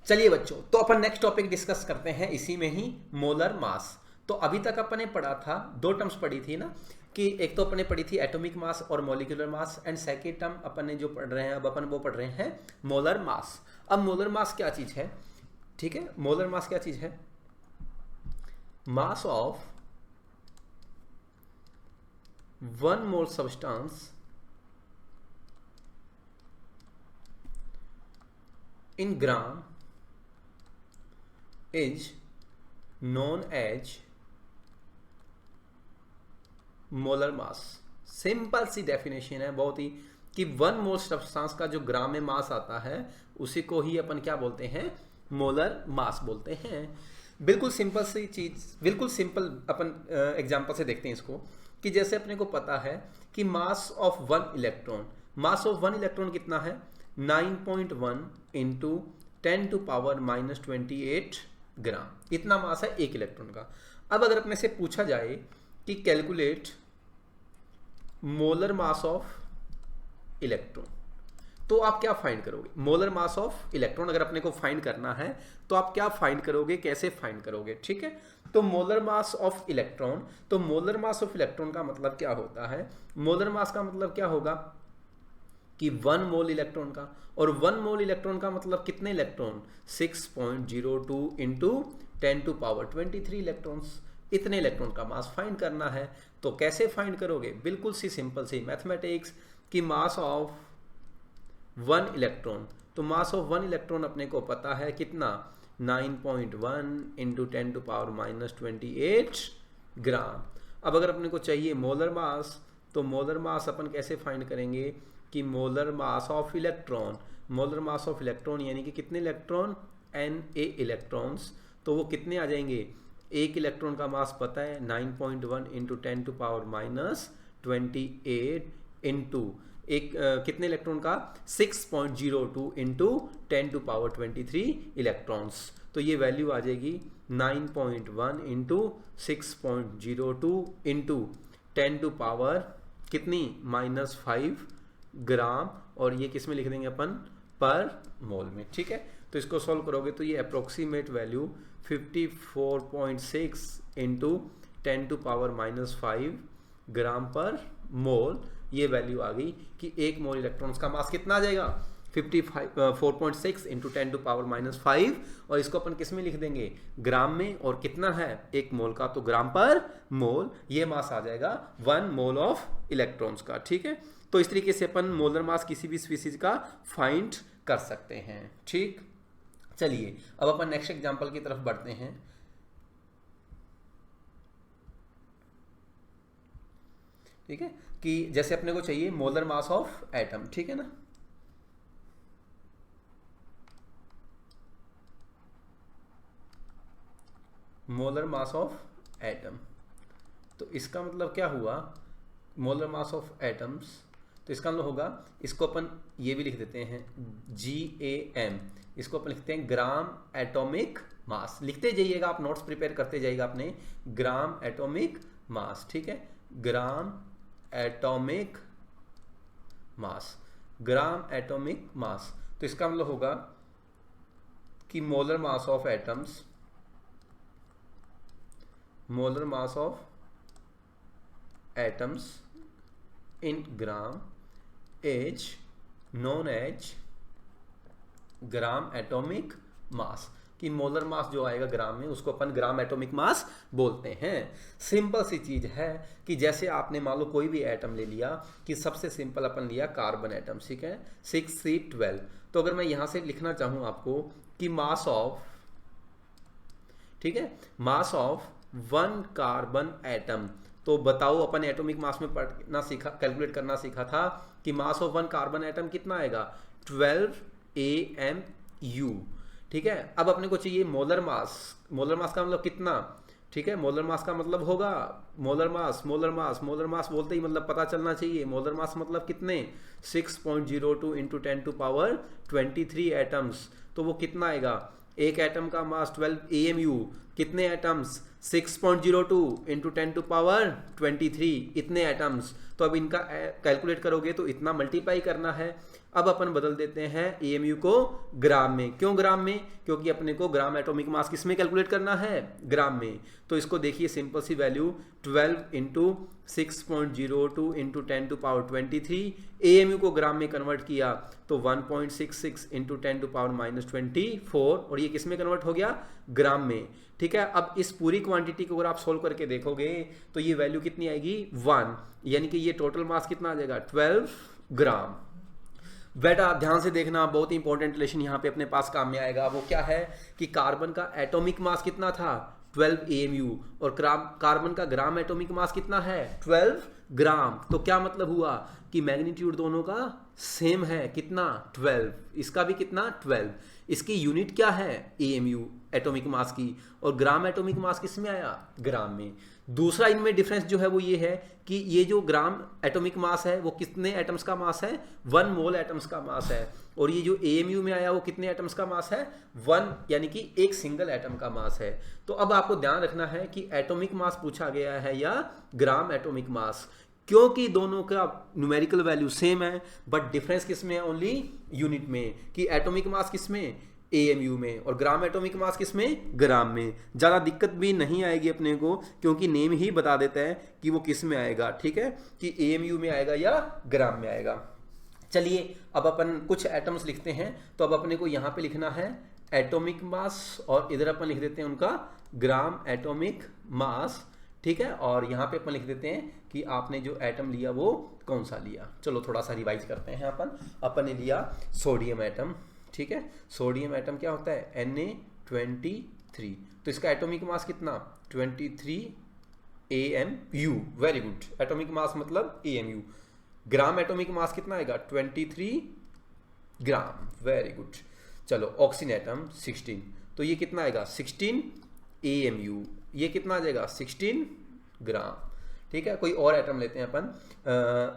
चलिए बच्चों, तो अपन नेक्स्ट टॉपिक डिस्कस करते हैं इसी में ही, मोलर मास। तो अभी तक अपन ने पढ़ा था, दो टर्म्स पढ़ी थी ना, कि एक तो अपन ने पढ़ी थी एटॉमिक मास और molecular mass, and second term अपन ने जो पढ़ रहे हैं अब अपन वो पढ़ रहे हैं मोलर मास। अब मोलर मास क्या चीज है, ठीक है, मोलर मास क्या चीज है? Mass of one mole substance in gram is known as molar mass. Simple सी डेफिनेशन है बहुत ही, कि वन मोल सब्सटेंस का जो ग्राम में मास आता है उसी को ही अपन क्या बोलते हैं? मोलर मास बोलते हैं। बिल्कुल सिंपल सी चीज, बिल्कुल सिंपल अपन एग्जांपल से देखते हैं इसको, कि जैसे अपने को पता है कि मास of one electron, mass of one electron कितना है? 9.1 इंटू 10 टू पावर माइनस 28 ग्राम, इतना मास है एक इलेक्ट्रॉन का। अब अगर अपने से पूछा जाए कि calculate molar mass of electron, तो आप क्या फाइंड करोगे? मोलर मास ऑफ इलेक्ट्रॉन अगर अपने को फाइंड करना है तो आप क्या फाइंड करोगे, कैसे फाइंड करोगे? ठीक है, तो मोलर मास ऑफ इलेक्ट्रॉन, तो मोलर मास ऑफ इलेक्ट्रॉन का मतलब क्या होता है? मोलर मास का मतलब क्या होगा कि वन मोल इलेक्ट्रॉन का, और वन मोल इलेक्ट्रॉन का मतलब कितने electron? 6.02 into 10 to power 23 electrons, इतने इलेक्ट्रॉन का मास फाइंड करना है। तो कैसे फाइंड करोगे? बिल्कुल सी सिंपल सी मैथमेटिक्स, कि मास ऑफ वन इलेक्ट्रॉन, तो मास ऑफ वन इलेक्ट्रॉन अपने को पता है कितना? 9.1 इंटू 10 टू पावर माइनस 28 ग्राम। अब अगर अपने को चाहिए मोलर मास, तो मोलर मास अपन कैसे फाइंड करेंगे? कि molar mass of electron, molar mass of electron यानी कि कितने इलेक्ट्रॉन? Na इलेक्ट्रॉन्स, तो वो कितने आ जाएंगे? एक इलेक्ट्रॉन का मास पता है 9.1 into 10 to power minus 28 into एक कितने इलेक्ट्रॉन का? 6.02 इंटू 10 टू पावर 23 इलेक्ट्रॉन्स। तो ये वैल्यू आ जाएगी 9.1 इंटू 6.02 इंटू 10 टू पावर कितनी? -5 ग्राम, और ये किस में लिख देंगे अपन? पर मोल में। ठीक है, तो इसको सॉल्व करोगे तो ये approximate value 54.6 into 10 to power -5 gram पर मोल, ये वैल्यू आ गई कि एक मोल इलेक्ट्रॉन्स का मास कितना आ जाएगा? 54.6 इंटू 10 टू पावर -5, और इसको अपन किस में लिख देंगे? ग्राम में, और कितना है एक मोल का? तो ग्राम पर मोल, ये मास आ जाएगा वन मोल ऑफ इलेक्ट्रॉन्स का। ठीक है, तो इस तरीके से अपन मोलर मास किसी भी स्पीसीज का फाइंड कर सकते हैं। ठीक, चलिए अब अपन नेक्स्ट एग्जांपल की तरफ बढ़ते हैं। ठीक है, कि जैसे अपने को चाहिए मोलर मास ऑफ एटम, ठीक है ना। मोलर मास ऑफ एटम, तो इसका मतलब क्या हुआ? मोलर मास ऑफ एटम्स, तो इसका मतलब होगा, इसको अपन ये भी लिख देते हैं GAM, इसको अपन लिखते हैं ग्राम एटॉमिक मास। लिखते जाइएगा आप, नोट्स प्रिपेयर करते जाइएगा अपने, ग्राम एटॉमिक मास। ठीक है, ग्राम एटॉमिक मास, ग्राम एटॉमिक मास। तो इसका मतलब होगा कि molar mass of atoms, molar mass of atoms in gram is known as gram atomic मास, कि मोलर मास जो आएगा ग्राम में उसको अपन ग्राम एटॉमिक मास बोलते हैं। सिंपल सी चीज है कि जैसे आपने मान लो कोई भी एटम ले लिया, कि सबसे सिंपल अपन लिया कार्बन एटम, ठीक है, 6C12। तो अगर मैं यहां से लिखना चाहूं आपको कि मास ऑफ, ठीक है, mass of one carbon atom, तो बताओ अपन एटॉमिक मास में पढ़ना सीखा, कैलकुलेट करना सीखा था कि मास ऑफ वन कार्बन एटम कितना आएगा? 12 AMU। ठीक है, अब अपने को चाहिए मोलर मास, मोलर मास का मतलब कितना? ठीक है, मोलर मास का मतलब होगा molar mass, molar mass, molar mass बोलते ही मतलब पता चलना चाहिए मोलर मास मतलब कितने? 6.02 इंटू 10 टू पावर 23 एटम्स, तो वो कितना आएगा? एक एटम का मास 12 AMU, कितने एटम्स? 6.02 इंटू 10 टू पावर 23, इतने एटम्स। तो अब इनका कैलकुलेट करोगे तो इतना मल्टीप्लाई करना है। अब अपन बदल देते हैं एएमयू को ग्राम में। क्यों ग्राम में? क्योंकि अपने को ग्राम एटॉमिक मास किस में कैलकुलेट करना है? ग्राम में। तो इसको देखिए सिंपल सी value 12 into 6.02 into 10 to power 23। AMU को ग्राम में कन्वर्ट किया तो 1.66 इंटू 10 टू पावर -24, और ये किस में कन्वर्ट हो गया? ग्राम में। ठीक है, अब इस पूरी क्वांटिटी को अगर आप सोल्व करके देखोगे तो ये वैल्यू कितनी आएगी? 1, यानी कि ये टोटल मास कितना आ जाएगा? 12 ग्राम। बेटा ध्यान से देखना, बहुत ही इंपॉर्टेंट रिलेशन यहाँ पे अपने पास काम में आएगा। वो क्या है कि कार्बन का एटॉमिक मास कितना था? 12 AMU, और कार्बन का ग्राम एटॉमिक मास कितना है? 12 ग्राम। तो क्या मतलब हुआ कि मैग्नीट्यूड दोनों का सेम है। कितना? 12। इसका भी कितना? 12। इसकी यूनिट क्या है? AMU एटॉमिक मास की, और ग्राम एटॉमिक मास किस में आया? ग्राम में। दूसरा इनमें डिफरेंस जो है वो ये है कि ये जो ग्राम एटॉमिक मास है वो कितने एटम्स का मास है? 1 मोल एटम्स का मास है, और ये जो AMU में आया वो कितने एटम्स का मास है? 1, यानी कि एक सिंगल एटम का मास है। तो अब आपको ध्यान रखना है कि एटॉमिक मास पूछा गया है या ग्राम एटॉमिक मास, क्योंकि दोनों का न्यूमेरिकल वैल्यू सेम है, बट डिफरेंस किस में है? ओनली यूनिट में, कि एटॉमिक मास किस में? AMU में, और ग्राम एटॉमिक मास किस में? ग्राम में। ज़्यादा दिक्कत भी नहीं आएगी अपने को, क्योंकि नेम ही बता देता है कि वो किस में आएगा। ठीक है, कि AMU में आएगा या ग्राम में आएगा। चलिए अब अपन कुछ एटम्स लिखते हैं। तो अब अपने को यहाँ पे लिखना है एटॉमिक मास, और इधर अपन लिख देते हैं उनका ग्राम एटॉमिक मास। ठीक है, और यहाँ पे अपन लिख देते हैं कि आपने जो एटम लिया वो कौन सा लिया। चलो थोड़ा सा रिवाइज करते हैं। अपन ने लिया सोडियम एटम। ठीक है, सोडियम एटम क्या होता है? Na23। तो इसका एटॉमिक मास कितना? 23 AMU। Very good, atomic mass मतलब AMU। ग्राम एटॉमिक मास कितना आएगा? 23 ग्राम। Very good. चलो ऑक्सीजन एटम 16, तो ये कितना आएगा? 16 AMU। ये कितना आ जाएगा? 16 ग्राम। ठीक है, कोई और एटम लेते हैं अपन।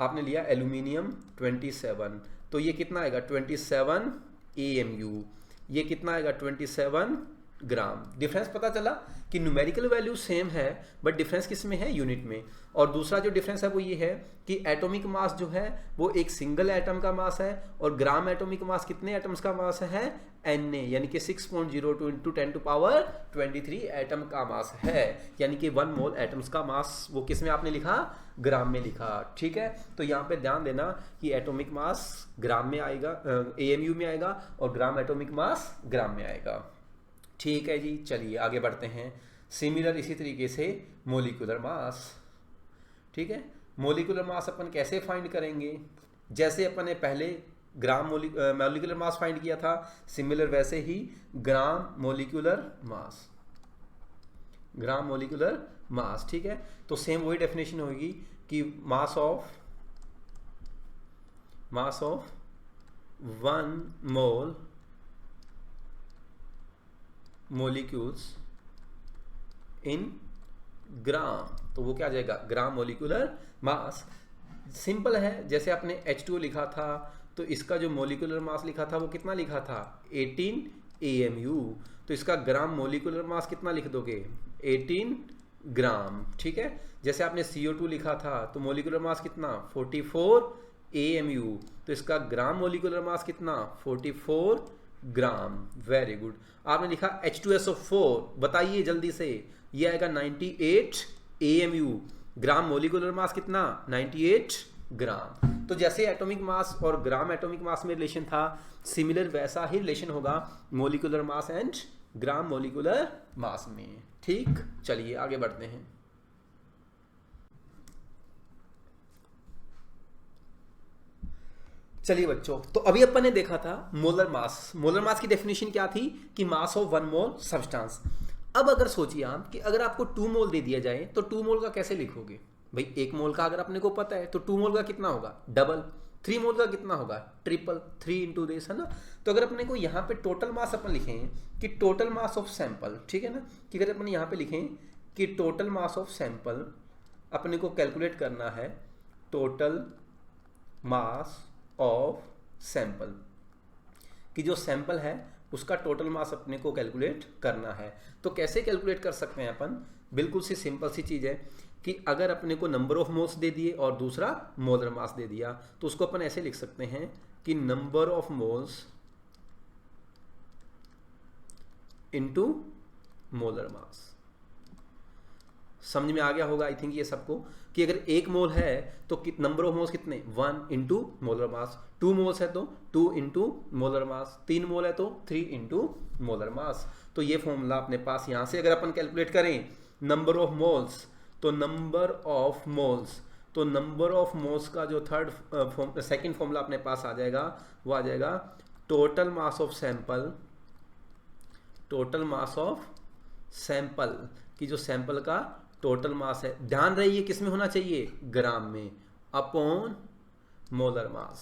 आपने लिया एल्यूमिनियम 27, तो ये कितना आएगा? 27 AMU। ये कितना आएगा? 27 ग्राम। डिफरेंस पता चला कि न्यूमेरिकल वैल्यू सेम है, बट डिफरेंस किस में है? यूनिट में। और दूसरा जो डिफरेंस है वो ये है कि एटॉमिक मास जो है वो एक सिंगल एटम का मास है, और ग्राम एटॉमिक मास कितने एटम्स का मास है? Na, यानी कि 6.02 इंटू 10 टू पावर 23 एटम का मास है, यानी कि 1 मोल एटम्स का मास वो किस में आपने लिखा? ग्राम में लिखा। ठीक है, तो यहाँ पे ध्यान देना कि एटॉमिक मास ग्राम में आएगा, AMU में आएगा, और ग्राम एटॉमिक मास ग्राम में आएगा। ठीक है जी, चलिए आगे बढ़ते हैं। सिमिलर इसी तरीके से मोलिकुलर मास। ठीक है, मोलिकुलर मास अपन कैसे फाइंड करेंगे? जैसे अपन ने पहले ग्राम मोलिकुलर मास फाइंड किया था, सिमिलर वैसे ही gram molecular mass. Gram molecular mass. ठीक है, तो सेम वही डेफिनेशन होगी कि मास ऑफ 1 मोल molecules इन ग्राम, तो वो क्या आ जाएगा? Gram molecular mass. सिंपल है, जैसे आपने H2O लिखा था तो इसका जो मोलिकुलर मास लिखा था वो कितना लिखा था? 18 AMU। तो इसका ग्राम मोलिकुलर मास कितना लिख दोगे? 18 ग्राम। ठीक है, जैसे आपने CO2 लिखा था तो मोलिकुलर मास कितना? 44 AMU। तो इसका ग्राम मोलिकुलर मास कितना? 44 ग्राम। Very good. आपने लिखा H2SO4, बताइए जल्दी से, ये आएगा 98 AMU। ग्राम मोलिकुलर मास कितना? 98 ग्राम। तो जैसे एटॉमिक मास और ग्राम एटॉमिक मास में रिलेशन था, सिमिलर वैसा ही रिलेशन होगा molecular mass and gram molecular mass में। ठीक, चलिए आगे बढ़ते हैं। चलिए बच्चों, तो अभी अपन ने देखा था मोलर मास। मोलर मास की डेफिनेशन क्या थी? कि मास ऑफ 1 मोल सब्सटेंस। अब अगर सोचिए आप कि अगर आपको 2 मोल दे दिया जाए तो 2 मोल का कैसे लिखोगे? भाई 1 मोल का अगर अपने को पता है तो 2 मोल का कितना होगा? डबल। 3 मोल का कितना होगा? ट्रिपल। 3 इंटू दिस, है ना। तो अगर अपने को यहाँ पे टोटल मास अपन लिखें कि टोटल मास ऑफ सैंपल, ठीक है ना, कि अगर अपन यहाँ पे लिखें कि टोटल मास ऑफ सैंपल अपने को कैलकुलेट करना है, टोटल मास ऑफ सैंपल, कि जो सैंपल है उसका टोटल मास अपने को कैलकुलेट करना है। तो कैसे कैलकुलेट कर सकते हैं अपन? बिल्कुल सी सिंपल सी चीज़ है कि अगर अपने को नंबर ऑफ मोल्स दे दिए और दूसरा मोलर मास दे दिया तो उसको अपन ऐसे लिख सकते हैं कि number of moles into molar mass. समझ में आ गया होगा आई थिंक ये सबको, कि अगर 1 मोल है तो नंबर ऑफ मोल्स कितने, 1 इंटू मोलर मास। 2 मोल्स है तो 2 इंटू मोलर मास। 3 मोल है तो 3 इंटू मोलर मास। तो ये फॉर्मूला अपने पास यहाँ से अगर अपन कैलकुलेट करें नंबर ऑफ मोल्स, तो नंबर ऑफ मोल्स का जो सेकंड फॉर्मूला अपने पास आ जाएगा, वो आ जाएगा टोटल मास ऑफ सैंपल की जो सैंपल का टोटल मास है, ध्यान रहे ये किस में होना चाहिए, ग्राम में, अपॉन मोलर मास।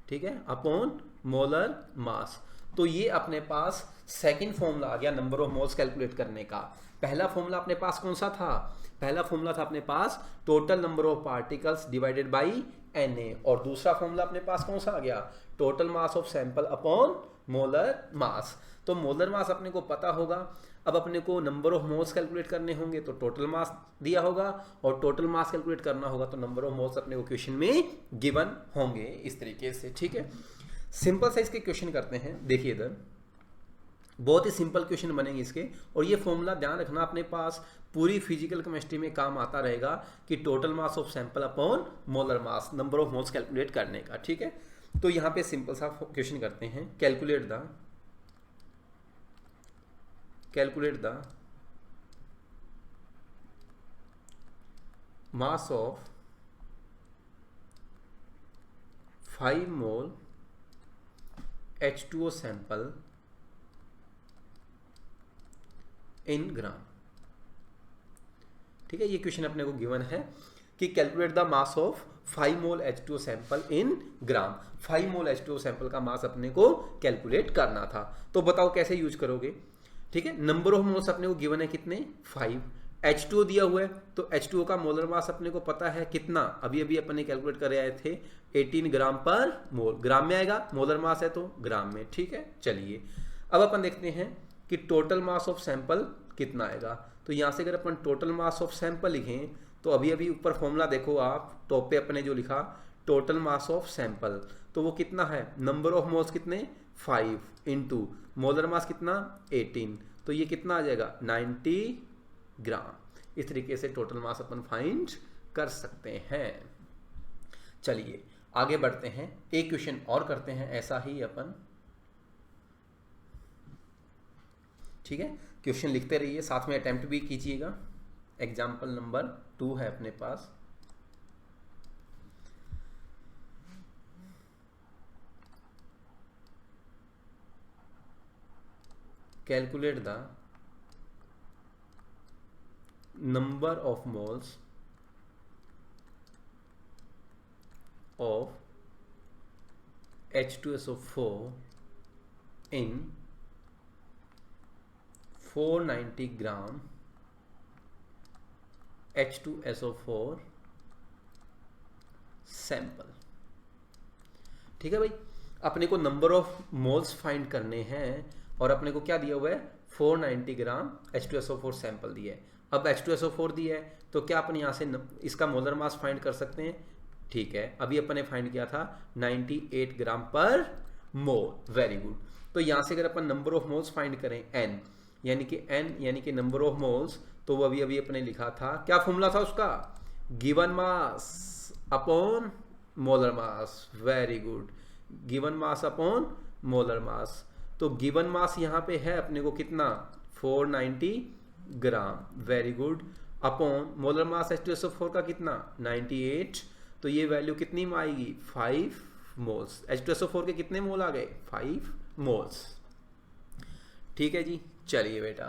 ठीक है, अपॉन मोलर मास। तो ये अपने पास सेकंड फॉर्मूला आ गया नंबर ऑफ मोल्स कैलकुलेट करने का। पहला फॉर्मूला अपने पास कौन सा था, पहला फॉर्मूला था अपने पास total number of particles divided by Na, और दूसरा फॉर्मूला अपने पास कौन सा आ गया, total mass of sample upon molar मास। तो मोलर मास अपने को पता होगा, अब अपने को नंबर ऑफ मोल्स कैलकुलेट करने होंगे तो टोटल मास दिया होगा, और टोटल मास कैलकुलेट करना होगा तो नंबर ऑफ मोल्स अपने को क्वेश्चन में गिवन होंगे इस तरीके से। ठीक है, सिंपल साइज के क्वेश्चन करते हैं। देखिए इधर बहुत ही सिंपल क्वेश्चन बनेंगे इसके, और ये फॉर्मूला ध्यान रखना अपने पास पूरी फिजिकल केमिस्ट्री में काम आता रहेगा कि total mass of sample upon molar mass, number of moles calculate करने का। ठीक है, तो यहाँ पे सिंपल सा क्वेश्चन करते हैं, calculate the mass of 5 mole H2O sample in gram. ठीक है, ये क्वेश्चन अपने को गिवन है कि calculate the mass of 5 mole H2O sample in gram. 5 mole H2O sample का मास अपने को कैलकुलेट करना था, तो बताओ कैसे यूज करोगे। ठीक है, नंबर ऑफ मोल्स अपने को गिवन है कितने, 5, H2O दिया हुआ है तो H2O का मोलर मास अपने को पता है कितना, अभी अभी अपने कैलकुलेट कर आए थे 18 ग्राम पर मोल, ग्राम में आएगा, मोलर मास है तो ग्राम में। ठीक है, चलिए अब अपन देखते हैं कि टोटल मास ऑफ सैंपल कितना आएगा। तो यहाँ से अगर अपन टोटल मास ऑफ सैंपल लिखें तो अभी अभी ऊपर फॉर्मूला देखो आप, टॉप पे अपने जो लिखा टोटल मास ऑफ सैंपल, तो वो कितना है, नंबर ऑफ मोल्स कितने 5 इंटू मोलर मास कितना 18, तो ये कितना आ जाएगा 90 ग्राम। इस तरीके से टोटल मास अपन फाइंड कर सकते हैं। चलिए आगे बढ़ते हैं, एक क्वेश्चन और करते हैं ऐसा ही अपन। ठीक है, क्वेश्चन लिखते रहिए, साथ में अटेम्प्ट भी कीजिएगा। एग्जाम्पल नंबर 2 है अपने पास। Calculate the number of moles of H2SO4 in 490 gram H2SO4 sample. ठीक है भाई, अपने को नंबर ऑफ मोल्स फाइंड करने हैं और अपने को क्या दिया हुआ है 490 ग्राम H2SO4 सैंपल दिया है। अब H2SO4 दिया है तो क्या अपन यहाँ से इसका मोलर मास फाइंड कर सकते हैं। ठीक है, अभी अपन ने फाइंड किया था 98 ग्राम पर मोल, वेरी गुड। तो यहाँ से अगर अपन नंबर ऑफ मोल्स फाइंड करें n यानी कि नंबर ऑफ मोल्स, तो वो अभी अभी अपने लिखा था, क्या फॉर्मूला था उसका, गिवन मास अपॉन मोलर मास, very good, given mass upon molar मास। तो गिवन मास यहाँ पे है अपने को कितना 490 gram, very good, upon molar mass H2SO4 का कितना 98, तो ये वैल्यू कितनी में आएगी 5 मोल्स। H2SO4 के कितने मोल आ गए 5 मोल्स। ठीक है जी, चलिए बेटा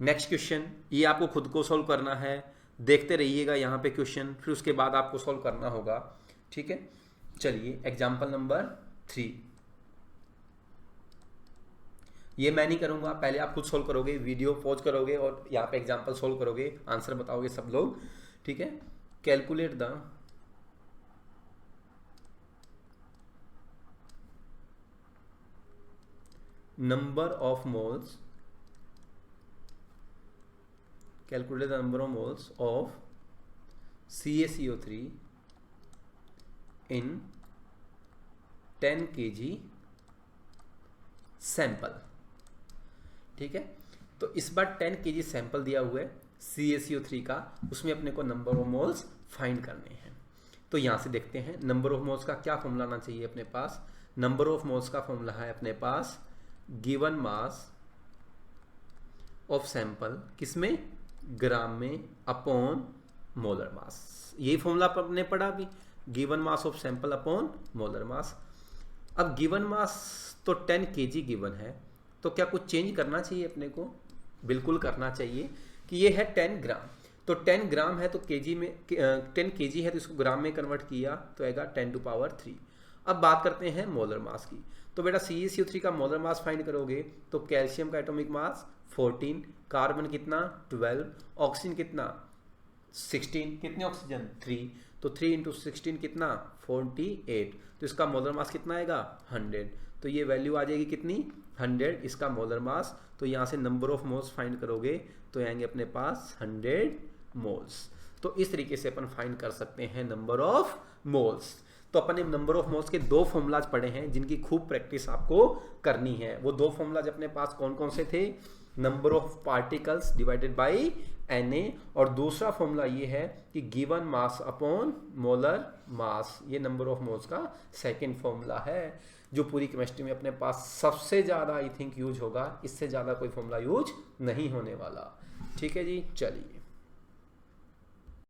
नेक्स्ट क्वेश्चन, ये आपको खुद को सॉल्व करना है, देखते रहिएगा यहाँ पे क्वेश्चन, फिर उसके बाद आपको सॉल्व करना होगा। ठीक है, चलिए एग्जाम्पल नंबर 3, ये मैं नहीं करूंगा, पहले आप खुद सॉल्व करोगे, वीडियो पॉज करोगे और यहाँ पे एग्जाम्पल सॉल्व करोगे, आंसर बताओगे सब लोग। ठीक है, calculate the number of moles, calculate the number of moles of CaCO3 in 10 kg sample. ठीक है, तो इस बार 10 kg सैंपल दिया हुआ है CaCO3 का, उसमें अपने को नंबर ऑफ मोल्स फाइंड करने हैं। तो यहाँ से देखते हैं नंबर ऑफ मोल्स का क्या फॉर्मूला आना चाहिए अपने पास। नंबर ऑफ मोल्स का फॉर्मूला है अपने पास गिवन मास ऑफ सैंपल, किसमें, ग्राम में, अपॉन मोलर मास। यही फॉर्मूला आपने पढ़ा भी, given mass of sample upon molar मास। अब गिवन मास तो 10 kg गिवन है, तो क्या कुछ चेंज करना चाहिए अपने को? बिल्कुल करना चाहिए कि ये है 10 ग्राम, तो 10 ग्राम है तो केजी में 10 kg है तो इसको ग्राम में कन्वर्ट किया तो आएगा 10⁻3। अब बात करते हैं मोलर मास की। तो बेटा CaCO3 का मोलर मास फाइंड करोगे तो कैल्शियम का एटॉमिक मास 14, कार्बन कितना 12, ऑक्सीजन कितना 16, कितने ऑक्सीजन 3, तो 3 × 16 कितना 48, तो इसका मोलर मास कितना आएगा 100। तो ये वैल्यू आ जाएगी कितनी 100 इसका मोलर मास। तो यहाँ से नंबर ऑफ मोल्स फाइंड करोगे तो आएंगे अपने पास 100 मोल्स। तो इस तरीके से अपन फाइंड कर सकते हैं नंबर ऑफ मोल्स। तो अपन ने नंबर ऑफ मोल्स के 2 फॉर्मूलाज पढ़े हैं जिनकी खूब प्रैक्टिस आपको करनी है। वो 2 फॉर्मूलाज अपने पास कौन कौन से थे? Number of particles divided by Na, और दूसरा फॉर्मूला ये है कि गिवन मास अपॉन मोलर मास। ये नंबर ऑफ मोल्स का सेकंड फॉर्मूला है जो पूरी केमिस्ट्री में अपने पास सबसे ज़्यादा आई थिंक यूज होगा। इससे ज़्यादा कोई फॉर्मूला यूज नहीं होने वाला। ठीक है जी, चलिए।